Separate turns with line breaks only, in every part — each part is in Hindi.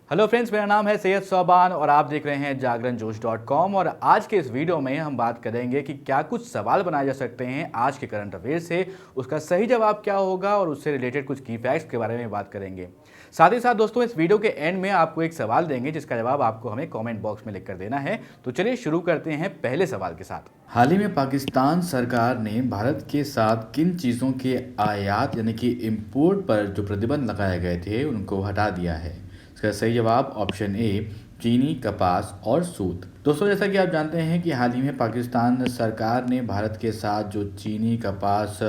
हेलो फ्रेंड्स, मेरा नाम है सैयद सोबान और आप देख रहे हैं जागरणजोश.com। और आज के इस वीडियो में हम बात करेंगे कि क्या कुछ सवाल बनाए जा सकते हैं आज के करंट अफेयर से, उसका सही जवाब क्या होगा और उससे रिलेटेड कुछ की फैक्ट्स के बारे में बात करेंगे। साथ ही साथ दोस्तों, इस वीडियो के एंड में आपको एक सवाल देंगे जिसका जवाब आपको हमें कॉमेंट बॉक्स में लिख कर देना है। तो चलिए शुरू करते हैं पहले सवाल के साथ। हाल ही में पाकिस्तान सरकार ने भारत के साथ किन चीज़ों के आयात यानी कि इम्पोर्ट पर जो प्रतिबंध लगाए गए थे उनको हटा दिया है? इसका सही जवाब ऑप्शन ए, चीनी, कपास और सूत। दोस्तों, जैसा कि आप जानते हैं कि हाल ही में पाकिस्तान सरकार ने भारत के साथ जो चीनी, कपास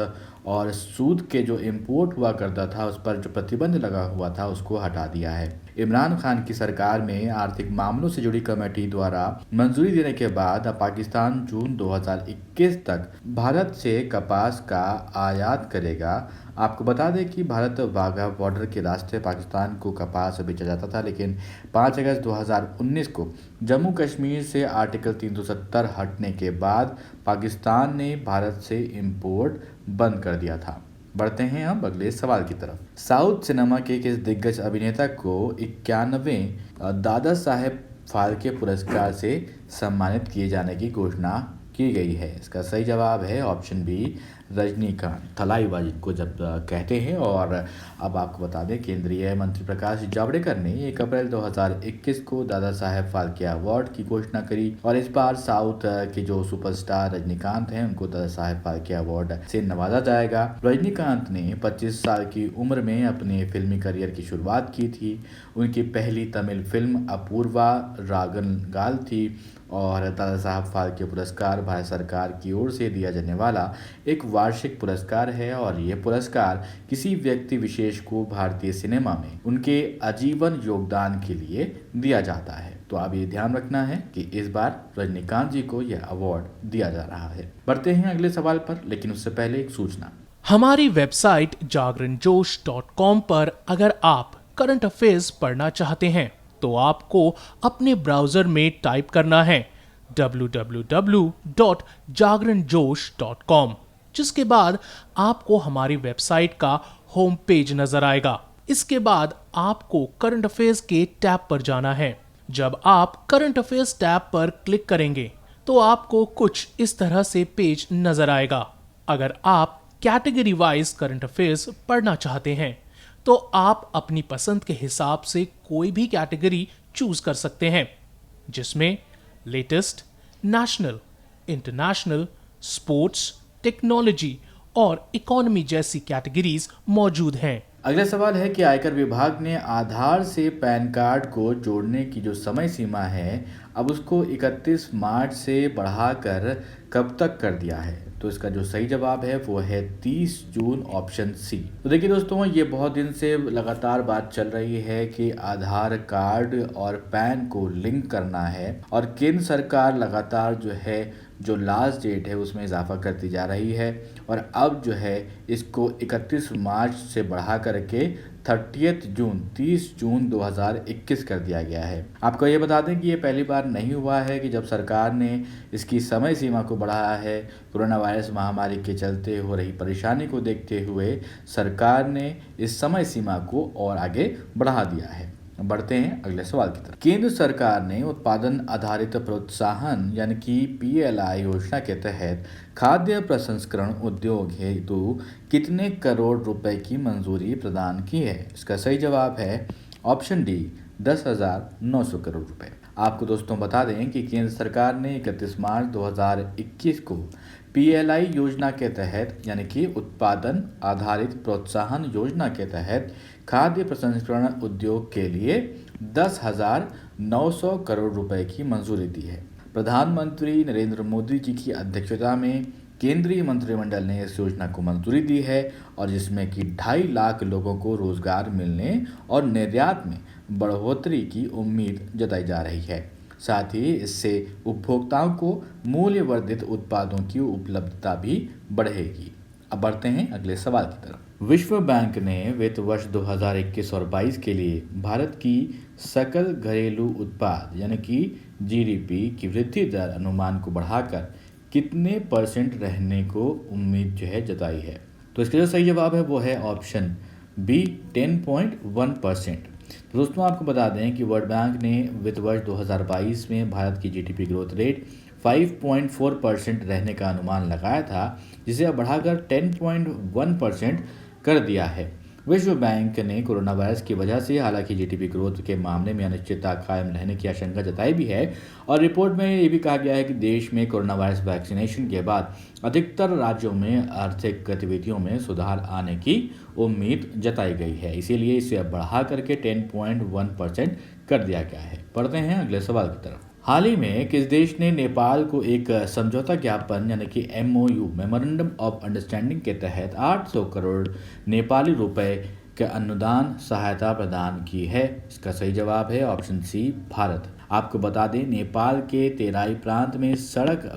और सूत के जो इम्पोर्ट हुआ करता था उस पर जो प्रतिबंध लगा हुआ था उसको हटा दिया है। इमरान खान की सरकार में आर्थिक मामलों से जुड़ी कमेटी द्वारा मंजूरी देने के बाद अब पाकिस्तान जून 2021 तक भारत से कपास का आयात करेगा। आपको बता दें कि भारत वाघा बॉर्डर के रास्ते पाकिस्तान को कपास बेचा जाता था, लेकिन 5 अगस्त 2019 को जम्मू कश्मीर से आर्टिकल 370 हटने के बाद पाकिस्तान ने भारत से इम्पोर्ट बंद कर दिया था। बढ़ते हैं अब अगले सवाल की तरफ। साउथ सिनेमा के किस दिग्गज अभिनेता को 91वें दादा साहेब फाल्के पुरस्कार से सम्मानित किए जाने की घोषणा की गई है? इसका सही जवाब है ऑप्शन बी, रजनीकांत, थलाईबाजी को जब कहते हैं। और अब आपको बता दें, केंद्रीय मंत्री प्रकाश जावड़ेकर ने 1 अप्रैल 2021 को दादा साहेब फाल्के अवार्ड की घोषणा करी और इस बार साउथ के जो सुपरस्टार रजनीकांत हैं उनको दादा साहेब फाल्के अवार्ड से नवाजा जाएगा। रजनीकांत ने 25 साल की उम्र में अपने फिल्मी करियर की शुरुआत की थी। उनकी पहली तमिल फिल्म अपूर्वा रागनगाल थी और दादा साहब फाल्के पुरस्कार भारत सरकार की ओर से दिया जाने वाला एक वार्षिक पुरस्कार है और ये पुरस्कार किसी व्यक्ति विशेष को भारतीय सिनेमा में उनके आजीवन योगदान के लिए दिया जाता है। तो अब ये ध्यान रखना है कि इस बार रजनीकांत जी को यह अवार्ड दिया जा रहा है। बढ़ते हैं अगले सवाल पर, लेकिन उससे पहले एक सूचना।
हमारी वेबसाइट जागरणजोश.com पर अगर आप करंट अफेयर्स पढ़ना चाहते हैं तो आपको अपने ब्राउजर में टाइप करना है www.jagranjosh.com, जिसके बाद आपको हमारी वेबसाइट का होम पेज नजर आएगा। इसके बाद आपको करंट अफेयर्स के टैब पर जाना है। जब आप करंट अफेयर्स टैब पर क्लिक करेंगे तो आपको कुछ इस तरह से पेज नजर आएगा। अगर आप कैटेगरी वाइज करंट अफेयर्स पढ़ना चाहते हैं तो आप अपनी पसंद के हिसाब से कोई भी कैटेगरी चूज कर सकते हैं, जिसमें latest, national, international, sports, technology और इकोनॉमी जैसी कैटेगरीज मौजूद हैं।
अगला सवाल है कि आयकर विभाग ने आधार से पैन कार्ड को जोड़ने की जो समय सीमा है अब उसको 31 मार्च से बढ़ाकर कब तक कर दिया है? तो इसका जो सही जवाब है वो है 30 जून, ऑप्शन सी। तो देखिए दोस्तों, ये बहुत दिन से लगातार बात चल रही है कि आधार कार्ड और पैन को लिंक करना है और केंद्र सरकार लगातार जो है जो लास्ट डेट है उसमें इजाफा करती जा रही है और अब जो है इसको 31 मार्च से बढ़ा करके 30 जून 2021 कर दिया गया है। आपको ये बता दें कि ये पहली बार नहीं हुआ है कि जब सरकार ने इसकी समय सीमा को बढ़ाया है। कोरोना वायरस महामारी के चलते हो रही परेशानी को देखते हुए सरकार ने इस समय सीमा को और आगे बढ़ा दिया है। बढ़ते हैं अगले सवाल की तरफ। केंद्र सरकार ने उत्पादन आधारित प्रोत्साहन यानी कि PLI योजना के तहत खाद्य प्रसंस्करण उद्योग हेतु कितने करोड़ रुपए की मंजूरी प्रदान की है? इसका सही जवाब है ऑप्शन डी, 10,900 करोड़ रुपए। आपको दोस्तों बता दें कि केंद्र सरकार ने 31 मार्च 2021 को PLI योजना के तहत यानी कि उत्पादन आधारित प्रोत्साहन योजना के तहत खाद्य प्रसंस्करण उद्योग के लिए 10,900 करोड़ रुपए की मंजूरी दी है। प्रधानमंत्री नरेंद्र मोदी जी की अध्यक्षता में केंद्रीय मंत्रिमंडल ने इस योजना को मंजूरी दी है और जिसमें कि 2.5 लाख लोगों को रोजगार मिलने और निर्यात में बढ़ोतरी की उम्मीद जताई जा रही है। साथ ही इससे उपभोक्ताओं को मूल्यवर्धित उत्पादों की उपलब्धता भी बढ़ेगी। अब बढ़ते हैं अगले सवाल की तरफ। विश्व बैंक ने वित्त वर्ष 2021 और 22 के लिए भारत की सकल घरेलू उत्पाद यानी कि GDP की वृद्धि दर अनुमान को बढ़ाकर कितने % रहने को उम्मीद जो है जताई है? तो इसका जो सही जवाब है वो है ऑप्शन बी, 10.1%। तो दोस्तों आपको बता दें कि वर्ल्ड बैंक ने वित्त वर्ष 2022 में भारत की जीडीपी ग्रोथ रेट 5.4% रहने का अनुमान लगाया था, जिसे अब बढ़ाकर 10.1% कर दिया है। विश्व बैंक ने कोरोना वायरस की वजह से हालांकि जीडीपी ग्रोथ के मामले में अनिश्चितता कायम रहने की आशंका जताई भी है, और रिपोर्ट में ये भी कहा गया है कि देश में कोरोना वायरस वैक्सीनेशन के बाद अधिकतर राज्यों में आर्थिक गतिविधियों में सुधार आने की उम्मीद जताई गई है। इसीलिए इसे अब बढ़ा करके 10.1% कर दिया गया है। पढ़ते हैं अगले सवाल की तरफ। हाल ही में किस देश ने नेपाल को एक समझौता ज्ञापन यानी कि MOU मेमोरेंडम ऑफ अंडरस्टैंडिंग के तहत 800 करोड़ नेपाली रुपए के अनुदान सहायता प्रदान की है? इसका सही जवाब है ऑप्शन सी, भारत। आपको बता दें, नेपाल के तेराई प्रांत में सड़क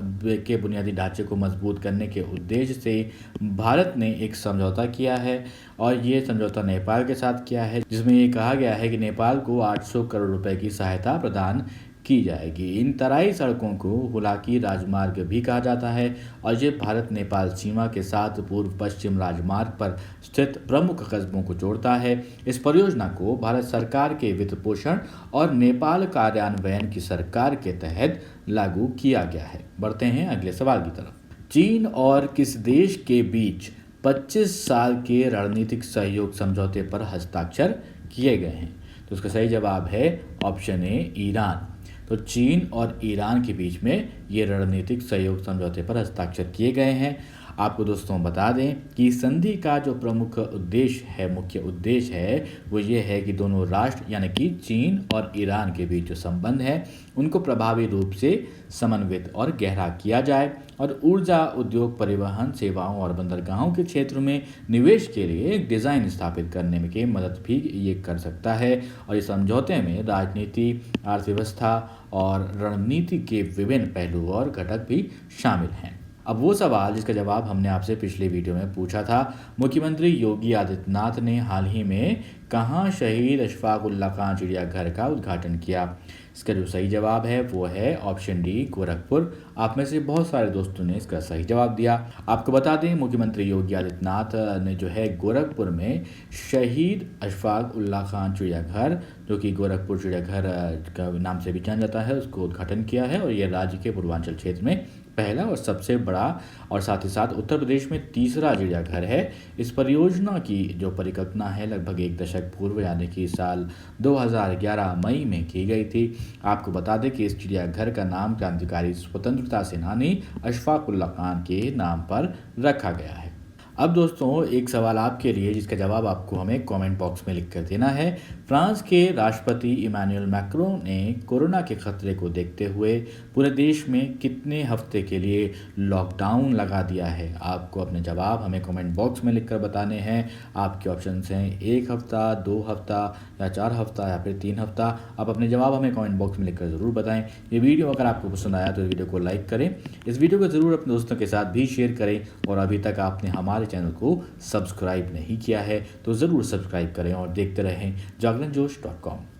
के बुनियादी ढांचे को मजबूत करने के उद्देश्य से भारत ने एक समझौता किया है, और ये समझौता नेपाल के साथ किया है, जिसमें ये कहा गया है कि नेपाल को 800 करोड़ रुपए की सहायता प्रदान की जाएगी। इन तराई सड़कों को हुलाकी राजमार्ग भी कहा जाता है, और ये भारत नेपाल सीमा के साथ पूर्व पश्चिम राजमार्ग पर स्थित प्रमुख कस्बों को जोड़ता है। इस परियोजना को भारत सरकार के वित्त पोषण और नेपाल कार्यान्वयन की सरकार के तहत लागू किया गया है। बढ़ते हैं अगले सवाल की तरफ। चीन और किस देश के बीच 25 साल के रणनीतिक सहयोग समझौते पर हस्ताक्षर किए गए हैं? तो इसका सही जवाब है ऑप्शन ए, ईरान। तो चीन और ईरान के बीच में ये रणनीतिक सहयोग समझौते पर हस्ताक्षर किए गए हैं। आपको दोस्तों बता दें कि संधि का जो प्रमुख उद्देश्य है, मुख्य उद्देश्य है, वो ये है कि दोनों राष्ट्र यानी कि चीन और ईरान के बीच जो संबंध है उनको प्रभावी रूप से समन्वित और गहरा किया जाए, और ऊर्जा, उद्योग, परिवहन सेवाओं और बंदरगाहों के क्षेत्र में निवेश के लिए एक डिज़ाइन स्थापित करने में की मदद भी ये कर सकता है। और इस समझौते में राजनीति, अर्थव्यवस्था और रणनीति के विभिन्न पहलू और घटक भी शामिल हैं। अब वो सवाल जिसका जवाब हमने आपसे पिछले वीडियो में पूछा था, मुख्यमंत्री योगी आदित्यनाथ ने हाल ही में कहाँ शहीद अशफाक उल्लाह खां चिड़ियाघर का उद्घाटन किया? इसका जो सही जवाब है वो है ऑप्शन डी, गोरखपुर। आप में से बहुत सारे दोस्तों ने इसका सही जवाब दिया। आपको बता दें, मुख्यमंत्री योगी आदित्यनाथ ने जो है गोरखपुर में शहीद अशफाक उल्लाह खां चिड़ियाघर, जो कि गोरखपुर चिड़ियाघर का नाम से भी जाना जाता है, उसको उद्घाटन किया है। और ये राज्य के पूर्वांचल क्षेत्र में पहला और सबसे बड़ा और साथ ही साथ उत्तर प्रदेश में तीसरा चिड़ियाघर है। इस परियोजना की जो परिकल्पना है लगभग एक दशक पूर्व यानी कि साल 2011 मई में की गई थी। आपको बता दें कि इस चिड़ियाघर का नाम क्रांतिकारी स्वतंत्रता सेनानी अशफाक उल्लाह खां के नाम पर रखा गया है। अब दोस्तों एक सवाल आपके लिए जिसका जवाब आपको हमें कमेंट बॉक्स में लिख कर देना है। फ्रांस के राष्ट्रपति इमैनुअल मैक्रों ने कोरोना के खतरे को देखते हुए पूरे देश में कितने हफ्ते के लिए लॉकडाउन लगा दिया है? आपको अपने जवाब हमें कमेंट बॉक्स में लिखकर बताने हैं। आपके ऑप्शंस हैं 1 हफ्ता, 2 हफ्ता या 4 हफ्ता या फिर 3 हफ्ता। आप अपने जवाब हमें कमेंट बॉक्स में लिखकर ज़रूर बताएं। ये वीडियो अगर आपको पसंद आया तो इस वीडियो को लाइक करें, इस वीडियो को ज़रूर अपने दोस्तों के साथ भी शेयर करें, और अभी तक आपने हमारे चैनल को सब्सक्राइब नहीं किया है तो ज़रूर सब्सक्राइब करें और देखते रहें जागरणजोश.com।